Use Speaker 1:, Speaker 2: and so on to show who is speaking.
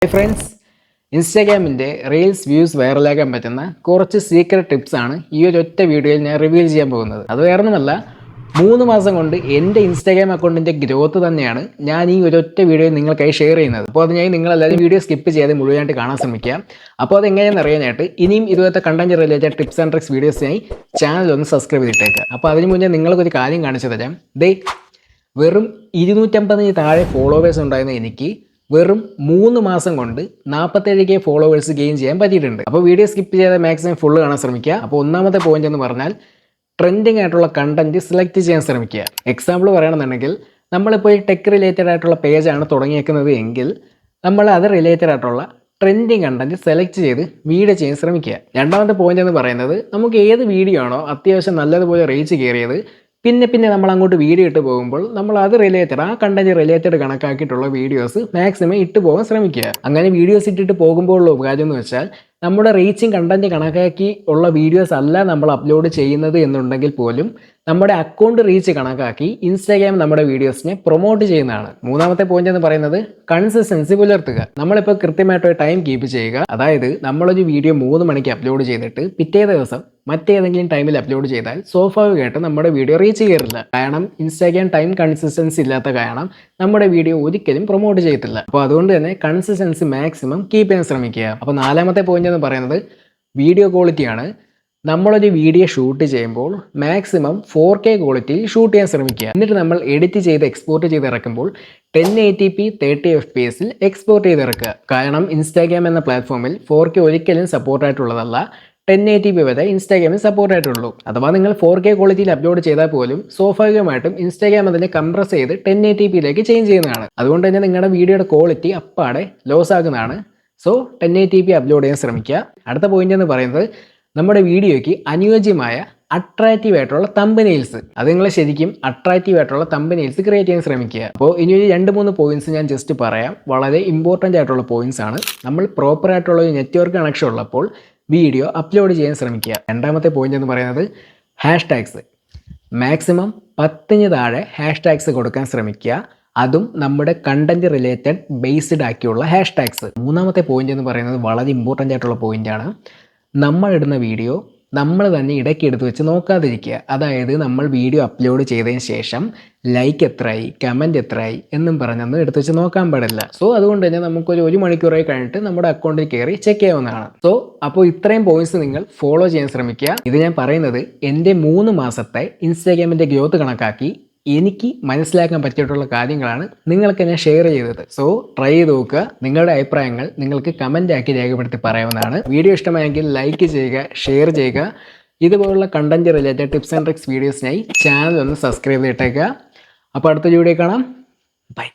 Speaker 1: Hi friends, ഇൻസ്റ്റാഗ്രാമിൻ്റെ reels views വൈറലാക്കാൻ പറ്റുന്ന കുറച്ച് secret tips ആണ് ഈ ഒരു ഒറ്റ വീഡിയോയിൽ ഞാൻ റിവീൽ ചെയ്യാൻ പോകുന്നത്. അത് വേറൊന്നുമല്ല, 3 മാസം കൊണ്ട് എൻ്റെ ഇൻസ്റ്റാഗ്രാം അക്കൗണ്ടിൻ്റെ ഗ്രോത്ത് തന്നെയാണ് ഞാൻ ഈ ഒരു ഒറ്റ വീഡിയോയിൽ നിങ്ങൾക്കായി ഷെയർ ചെയ്യുന്നത്. അപ്പോൾ അത് ഞാൻ നിങ്ങളെല്ലാവരും വീഡിയോ സ്കിപ്പ് ചെയ്യാതെ മുഴുവനായിട്ട് കാണാൻ ശ്രമിക്കുക. അപ്പോൾ അത് എങ്ങനെയാണെന്ന് അറിയാനായിട്ട് ഇനിയും ഇതുപോലത്തെ content related tips and tricks വീഡിയോസിനായി ചാനൽ ഒന്ന് സബ്സ്ക്രൈബ് ചെയ്തിട്ടേക്കുക. അപ്പോൾ അതിന് മുന്നേ നിങ്ങൾക്കൊരു കാര്യം കാണിച്ചു തരാം. വെറും 250 താഴെ ഫോളോവേഴ്സ് ഉണ്ടായിരുന്ന എനിക്ക് വെറും 3 മാസം കൊണ്ട് 47K ഫോളോവേഴ്സ് ഗെയിൻ ചെയ്യാൻ പറ്റിയിട്ടുണ്ട്. അപ്പോൾ വീഡിയോ സ്കിപ്പ് ചെയ്യാതെ മാക്സിമം ഫുള്ള് കാണാൻ ശ്രമിക്കുക. അപ്പോൾ ഒന്നാമത്തെ പോയിന്റ് എന്ന് പറഞ്ഞാൽ ട്രെൻഡിങ് ആയിട്ടുള്ള കണ്ടന്റ് സെലക്ട് ചെയ്യാൻ ശ്രമിക്കുക. എക്സാമ്പിൾ പറയുകയാണെന്നുണ്ടെങ്കിൽ നമ്മളിപ്പോൾ ഈ ടെക് റിലേറ്റഡ് ആയിട്ടുള്ള പേജാണ് തുടങ്ങിയേക്കുന്നത് എങ്കിൽ നമ്മൾ അത് റിലേറ്റഡ് ആയിട്ടുള്ള ട്രെൻഡിങ് കണ്ടന്റ് സെലക്ട് ചെയ്ത് വീഡിയോ ചെയ്യാൻ ശ്രമിക്കുക. രണ്ടാമത്തെ പോയിന്റ് എന്ന് പറയുന്നത് നമുക്ക് ഏത് വീഡിയോ ആണോ അത്യാവശ്യം നല്ലതുപോലെ റീച്ച് കയറിയത് പിന്നെ നമ്മൾ അങ്ങോട്ട് വീഡിയോ ഇട്ട് പോകുമ്പോൾ നമ്മൾ അത് റിലേറ്റഡ് ആ കണ്ടന്റ് റിലേറ്റഡ് കണക്കാക്കിയിട്ടുള്ള വീഡിയോസ് മാക്സിമം ഇട്ട് പോകാൻ ശ്രമിക്കുക. അങ്ങനെ വീഡിയോസ് ഇട്ടിട്ട് പോകുമ്പോഴുള്ള ഉപകാരം എന്ന് വെച്ചാൽ നമ്മുടെ റീച്ചിങ് കണ്ടന്റ് കണക്കാക്കി ഉള്ള വീഡിയോസ് അല്ല നമ്മൾ അപ്ലോഡ് ചെയ്യുന്നത് എന്നുണ്ടെങ്കിൽ പോലും നമ്മുടെ അക്കൗണ്ട് റീച്ച് കണക്കാക്കി ഇൻസ്റ്റാഗ്രാം നമ്മുടെ വീഡിയോസിനെ പ്രൊമോട്ട് ചെയ്യുന്നതാണ്. മൂന്നാമത്തെ പോയിന്റ് എന്ന് പറയുന്നത് കൺസിസ്റ്റൻസി പുലർത്തുക. നമ്മളിപ്പോൾ കൃത്യമായിട്ട് ടൈം കീപ്പ് ചെയ്യുക. അതായത് നമ്മളൊരു വീഡിയോ 3 മണിക്ക് അപ്ലോഡ് ചെയ്തിട്ട് പിറ്റേ ദിവസം മറ്റേതെങ്കിലും ടൈമിൽ അപ്ലോഡ് ചെയ്താൽ സ്വാഭാവികമായിട്ട് നമ്മുടെ വീഡിയോ റീച്ച് കയറില്ല. കാരണം ഇൻസ്റ്റാഗ്രാം ടൈം കൺസിസ്റ്റൻസി ഇല്ലാത്ത കാരണം നമ്മുടെ വീഡിയോ ഒരിക്കലും പ്രൊമോട്ട് ചെയ്യത്തില്ല. അപ്പോൾ അതുകൊണ്ട് തന്നെ കൺസിസ്റ്റൻസി മാക്സിമം കീപ്പ് ചെയ്യാൻ ശ്രമിക്കുക. അപ്പോൾ നാലാമത്തെ പോയിന്റ് എന്ന് പറയുന്നത് വീഡിയോ ക്വാളിറ്റിയാണ്. നമ്മളൊരു വീഡിയോ ഷൂട്ട് ചെയ്യുമ്പോൾ മാക്സിമം 4K ക്വാളിറ്റിയിൽ ഷൂട്ട് ചെയ്യാൻ ശ്രമിക്കുക. എന്നിട്ട് നമ്മൾ എഡിറ്റ് ചെയ്ത് എക്സ്പോർട്ട് ചെയ്ത് ഇറക്കുമ്പോൾ 1080p 30fps എക്സ്പോർട്ട് ചെയ്ത് ഇറക്കുക. കാരണം ഇൻസ്റ്റാഗ്രാം എന്ന പ്ലാറ്റ്ഫോമിൽ 4K ഒരിക്കലും സപ്പോർട്ടായിട്ടുള്ളതല്ല. 1080p വരെ ഇൻസ്റ്റാഗ്രാമിൽ സപ്പോർട്ട് ആയിട്ടുള്ളൂ. അഥവാ നിങ്ങൾ 4K ക്വാളിറ്റിയിൽ അപ്ലോഡ് ചെയ്താൽ പോലും സ്വാഭാവികമായിട്ടും ഇൻസ്റ്റാഗ്രാം അതിനെ കംപ്രസ് ചെയ്ത് 1080pയിലേക്ക് ചേഞ്ച് ചെയ്യുന്നതാണ്. അതുകൊണ്ട് തന്നെ നിങ്ങളുടെ വീഡിയോയുടെ ക്വാളിറ്റി അപ്പാടെ ലോസ് ആകുന്നതാണ്. സോ 1080p അപ്ലോഡ് ചെയ്യാൻ ശ്രമിക്കുക. അടുത്ത പോയിന്റ് എന്ന് പറയുന്നത് നമ്മുടെ വീഡിയോയ്ക്ക് അനുയോജ്യമായ അട്രാക്റ്റീവ് ആയിട്ടുള്ള തമ്പനെയിൽസ്, അത് നിങ്ങൾ ശരിക്കും അട്രാക്റ്റീവ് ആയിട്ടുള്ള തമ്പനെയിൽസ് ക്രിയേറ്റ് ചെയ്യാൻ ശ്രമിക്കുക. അപ്പോൾ ഇനി ഒരു 2-3 പോയിന്റ്സ് ഞാൻ ജസ്റ്റ് പറയാം. വളരെ ഇമ്പോർട്ടൻ്റ് ആയിട്ടുള്ള പോയിന്റ്സ് ആണ്. നമ്മൾ പ്രോപ്പർ ആയിട്ടുള്ള ഒരു നെറ്റ്വർക്ക് കണക്ഷൻ ഉള്ളപ്പോൾ വീഡിയോ അപ്ലോഡ് ചെയ്യാൻ ശ്രമിക്കുക. രണ്ടാമത്തെ പോയിന്റ് എന്ന് പറയുന്നത് ഹാഷ്ടാഗ്സ്. മാക്സിമം 10 താഴെ ഹാഷ്ടാഗ്സ് കൊടുക്കാൻ ശ്രമിക്കുക. അതും നമ്മുടെ കണ്ടന്റ് റിലേറ്റഡ് ബേസ്ഡ് ആക്കിയുള്ള ഹാഷ്ടാഗ്സ്. മൂന്നാമത്തെ പോയിന്റ് എന്ന് പറയുന്നത് വളരെ ഇമ്പോർട്ടൻ്റ് ആയിട്ടുള്ള പോയിന്റാണ്. നമ്മളിടുന്ന വീഡിയോ നമ്മൾ തന്നെ ഇടയ്ക്ക് എടുത്ത് വെച്ച് നോക്കാതിരിക്കുക. അതായത് നമ്മൾ വീഡിയോ അപ്ലോഡ് ചെയ്തതിന് ശേഷം ലൈക്ക് എത്രയായി, കമൻറ്റ് എത്രയായി എന്നും പറഞ്ഞൊന്നും എടുത്ത് വെച്ച് നോക്കാൻ പാടില്ല. സോ അതുകൊണ്ട് തന്നെ നമുക്കൊരു 1 മണിക്കൂറായി കഴിഞ്ഞിട്ട് നമ്മുടെ അക്കൗണ്ടിൽ കയറി ചെക്ക് ചെയ്യാവുന്നതാണ്. സോ അപ്പോൾ ഇത്രയും പോയിന്റ്സ് നിങ്ങൾ ഫോളോ ചെയ്യാൻ ശ്രമിക്കുക. ഇത് ഞാൻ പറയുന്നത് എൻ്റെ 3 മാസത്തെ ഇൻസ്റ്റാഗ്രാമിൻ്റെ ഗ്രോത്ത് കണക്കാക്കി എനിക്ക് മനസ്സിലാക്കാൻ പറ്റിയിട്ടുള്ള കാര്യങ്ങളാണ് നിങ്ങൾക്ക് ഞാൻ ഷെയർ ചെയ്തത്. സോ ട്രൈ ചെയ്ത് നോക്കുക. നിങ്ങളുടെ അഭിപ്രായങ്ങൾ നിങ്ങൾക്ക് കമൻ്റ് ആക്കി രേഖപ്പെടുത്തി പറയാവുന്നതാണ്. വീഡിയോ ഇഷ്ടമായെങ്കിൽ ലൈക്ക് ചെയ്യുക, ഷെയർ ചെയ്യുക. ഇതുപോലുള്ള content related tips and tricks വീഡിയോസിനായി ചാനൽ ഒന്ന് സബ്സ്ക്രൈബ് ചെയ്തിട്ടേക്കുക. അപ്പോൾ അടുത്ത വീഡിയോ കാണാം. ബൈ.